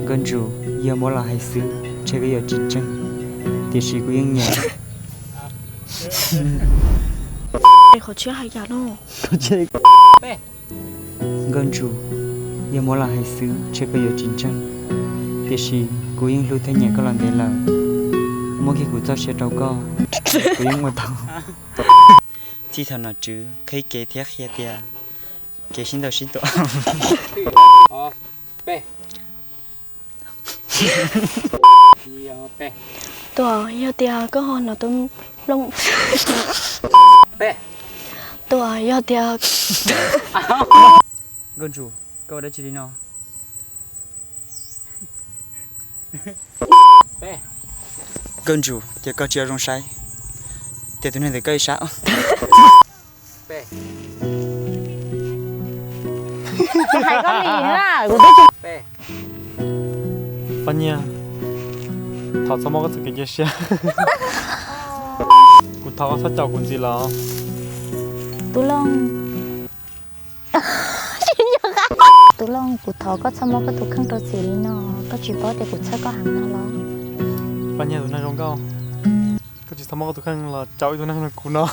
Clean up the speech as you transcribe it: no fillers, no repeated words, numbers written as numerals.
跟住要冇啦係少，這個有競爭，電視กูยังเหนียว เขาเชื่อหายาโน่ 跟住要冇啦係少，這個有競爭，電視กูยังรู้ทั้งเหนียวก็ลังเดลmỗi khiกูเจ้าเสียเราก็กูยังมาทำที่ถนัดจื้อเคยเกะเทียเคียเตียเกะชิ้นต่อชิ้นตัว อ๋อเป้เป้ ตัวเยาเตียก็หอนเราต้องลง เป้ ตัวเยาเตีย 跟住跟我的距離呢？ เป้ 跟住就高只要用晒，แต่ตัวนี้เด็กก็อีช้า เป้ ใครก็มีน่ะกูได้จุด เป้ ปัญญาถอดสมองก็จะเกี่ยเชียกูถอดก็สัจจกุญจีแล้ว ตุลองตุลองกูทอก็สมองก็ถูกข้างตัวสีนี่เนาะก็จีบอแต่กูเชื่อก็หันมาแล้ว ปัญญาตัวนั้นร้องก็จะสมองก็ตัวข้างละเจ้าตัวนั้นกูเนาะ